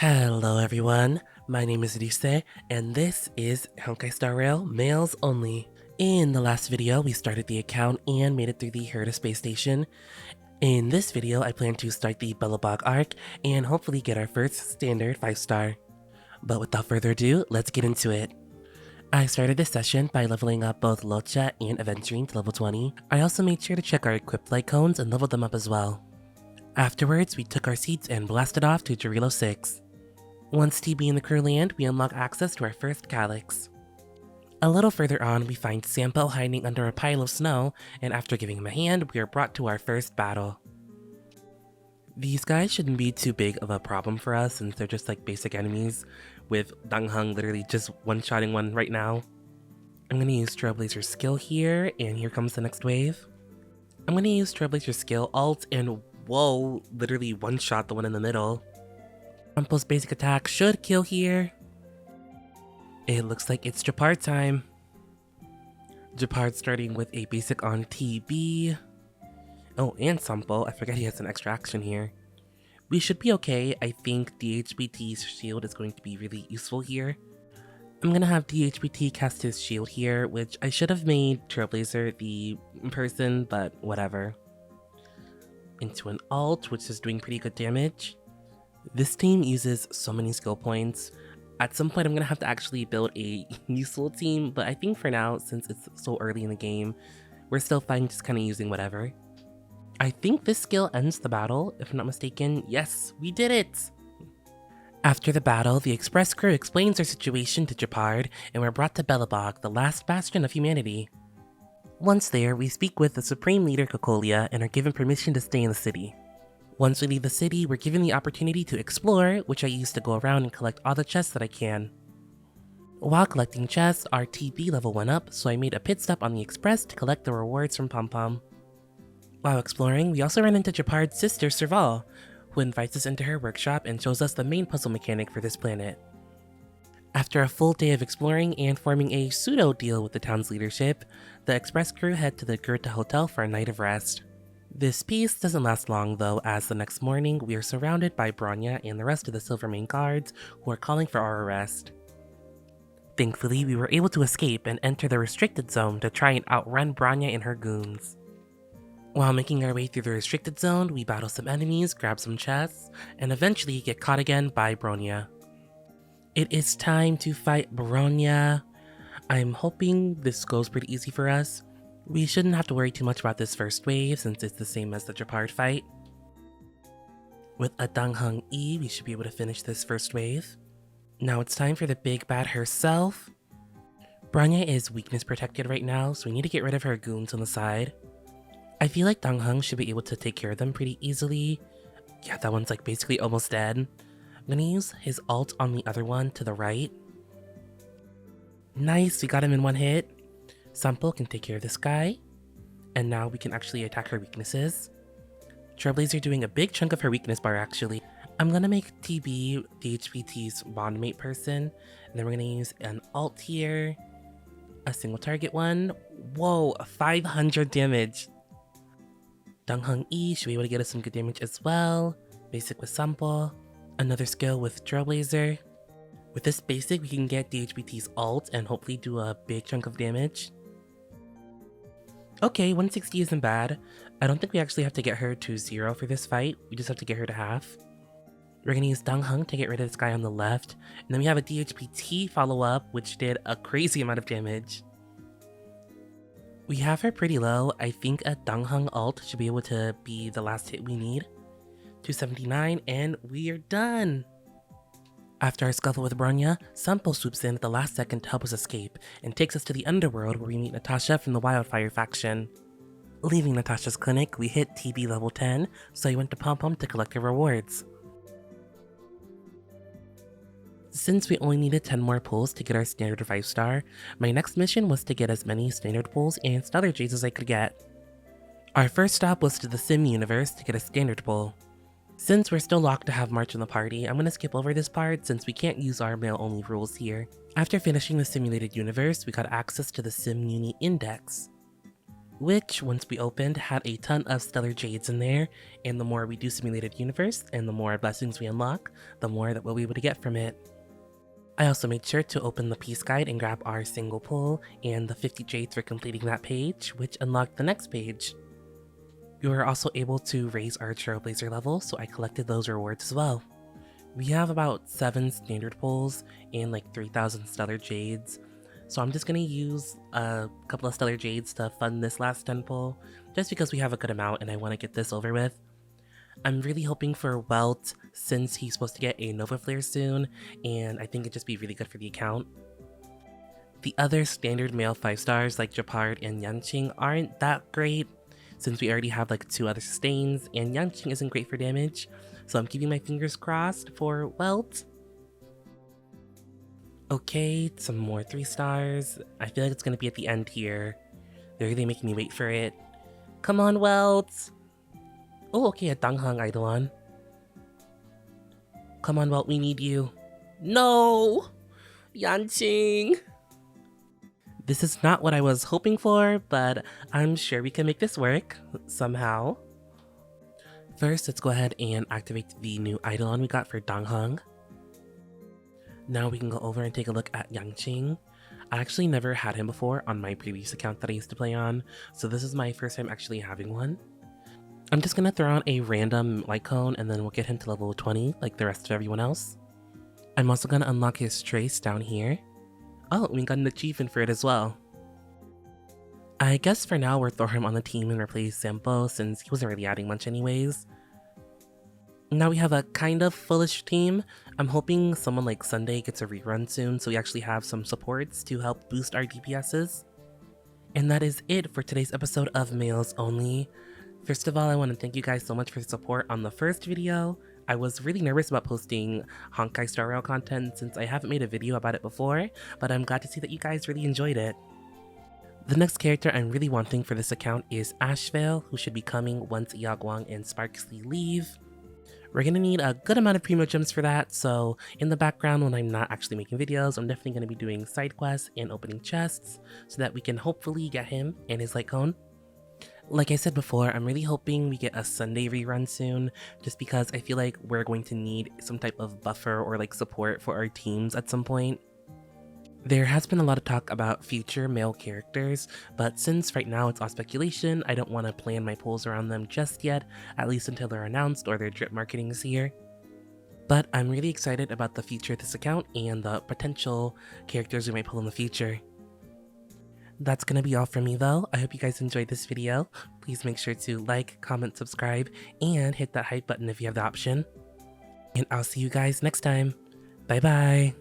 Hello everyone, my name is Ryusei, and this is Honkai Star Rail Males Only. In the last video, we started the account and made it through the Herda space station. In this video, I plan to start the Belobog arc and hopefully get our first standard 5-star. But without further ado, let's get into it. I started this session by leveling up both Locha and Aventurine to level 20. I also made sure to check our equipped light cones and leveled them up as well. Afterwards, we took our seats and blasted off to Jarilo-VI. Once TB and the crew land, we unlock access to our first calyx. A little further on, we find Sampo hiding under a pile of snow, and after giving him a hand, we are brought to our first battle. These guys shouldn't be too big of a problem for us since they're just like basic enemies, with Dangheng literally just one-shotting one right now. I'm gonna use Trailblazer's skill here, and here comes the next wave. I'm gonna use Trailblazer's skill alt, and whoa, literally one-shot the one in the middle. Sampo's basic attack should kill here. It looks like it's Japard time. Japard starting with a basic on TB. Oh, and Sampo, I forget he has an extra action here. We should be okay. I think DHBT's shield is going to be really useful here. I'm gonna have DHBT cast his shield here, which I should have made Trailblazer the person, but whatever. Into an alt, which is doing pretty good damage. This team uses so many skill points. At some point I'm gonna have to actually build a useful team, but I think for now, since it's so early in the game, we're still fine just kind of using whatever. I think this skill ends the battle, if I'm not mistaken. Yes, we did it! After the battle, the Express crew explains our situation to Japard, and we're brought to Belobog, the last bastion of humanity. Once there, we speak with the Supreme Leader Cocolia and are given permission to stay in the city. Once we leave the city, we're given the opportunity to explore, which I use to go around and collect all the chests that I can. While collecting chests, our TB level went up, so I made a pit stop on the Express to collect the rewards from Pom Pom. While exploring, we also ran into Japard's sister Serval, who invites us into her workshop and shows us the main puzzle mechanic for this planet. After a full day of exploring and forming a pseudo-deal with the town's leadership, the Express crew head to the Goethe Hotel for a night of rest. This peace doesn't last long though, as the next morning we are surrounded by Bronya and the rest of the Silvermane guards who are calling for our arrest. Thankfully, we were able to escape and enter the restricted zone to try and outrun Bronya and her goons. While making our way through the restricted zone, we battle some enemies, grab some chests, and eventually get caught again by Bronya. It is time to fight Bronya. I'm hoping this goes pretty easy for us. We shouldn't have to worry too much about this first wave since it's the same as the Japard fight. With a Dangheng E, we should be able to finish this first wave. Now it's time for the big bad herself. Bronya is weakness protected right now, so we need to get rid of her goons on the side. I feel like Dangheng should be able to take care of them pretty easily. Yeah, that one's like basically almost dead. I'm gonna use his alt on the other one to the right. Nice, we got him in one hit. Sampo can take care of this guy, and now we can actually attack her weaknesses. Trailblazer doing a big chunk of her weakness bar actually. I'm gonna make TB DHBT's bondmate person, and then we're gonna use an alt here, a single target one. Whoa, 500 damage. Dangheng E should be able to get us some good damage as well. Basic with Sampo, another skill with Trailblazer. With this basic, we can get DHBT's alt and hopefully do a big chunk of damage. Okay, 160 isn't bad. I don't think we actually have to get her to 0 for this fight. We just have to get her to half. We're gonna use Dangheng to get rid of this guy on the left. And then we have a DHBT follow-up, which did a crazy amount of damage. We have her pretty low. I think a Dangheng alt should be able to be the last hit we need. 279, and we are done! After our scuffle with Bronya, Sampo swoops in at the last second to help us escape, and takes us to the Underworld where we meet Natasha from the Wildfire faction. Leaving Natasha's clinic, we hit TB level 10, so I went to Pom Pom to collect her rewards. Since we only needed 10 more pulls to get our standard 5-star, my next mission was to get as many standard pulls and stellar J's as I could get. Our first stop was to the Sim universe to get a standard pull. Since we're still locked to have March in the party, I'm gonna skip over this part since we can't use our male-only rules here. After finishing the simulated universe, we got access to the Sim Uni Index. which once we opened had a ton of stellar jades in there, and the more we do simulated universe and the more blessings we unlock, the more that we'll be able to get from it. I also made sure to open the piece guide and grab our single pull and the 50 jades for completing that page, which unlocked the next page. We were also able to raise our Trailblazer level, so I collected those rewards as well. We have about 7 standard pulls and like 3,000 stellar jades, so I'm just gonna use a couple of stellar jades to fund this last 10 pull, just because we have a good amount and I want to get this over with. I'm really hoping for Welt since he's supposed to get a Nova Flare soon, and I think it'd just be really good for the account. The other standard male 5 stars like Japard and Yanqing aren't that great, since we already have like 2 other sustains, and Yanqing isn't great for damage, so I'm keeping my fingers crossed for Welt. Okay, some more 3 stars. I feel like it's gonna be at the end here. They're really making me wait for it. Come on, Welt! Oh, okay, a Danghang Eidolon. Come on, Welt, we need you. No! Yanqing! This is not what I was hoping for, but I'm sure we can make this work, somehow. First, let's go ahead and activate the new Eidolon we got for Danghang. Now we can go over and take a look at Yanqing. I actually never had him before on my previous account that I used to play on, so this is my first time actually having one. I'm just gonna throw on a random light cone and then we'll get him to level 20 like the rest of everyone else. I'm also gonna unlock his trace down here. Oh, we got an achievement for it as well. I guess for now we'll throw him on the team and replace Sampo since he wasn't really adding much anyways. Now we have a kind of foolish team. I'm hoping someone like Sunday gets a rerun soon so we actually have some supports to help boost our DPSs. And that is it for today's episode of Males Only. First of all, I want to thank you guys so much for the support on the first video. I was really nervous about posting Honkai Star Rail content since I haven't made a video about it before, but I'm glad to see that you guys really enjoyed it. The next character I'm really wanting for this account is Ashvale, who should be coming once Yagwang and Sparksley leave. We're gonna need a good amount of primo gems for that, so in the background when I'm not actually making videos, I'm definitely gonna be doing side quests and opening chests so that we can hopefully get him and his light cone. Like I said before, I'm really hoping we get a Sunday rerun soon, just because I feel like we're going to need some type of buffer or like support for our teams at some point. There has been a lot of talk about future male characters, but since right now it's all speculation, I don't want to plan my polls around them just yet, at least until they're announced or their drip marketing is here. But I'm really excited about the future of this account and the potential characters we might pull in the future. That's gonna be all from me though. I hope you guys enjoyed this video. Please make sure to like, comment, subscribe, and hit that hype button if you have the option. And I'll see you guys next time. Bye bye!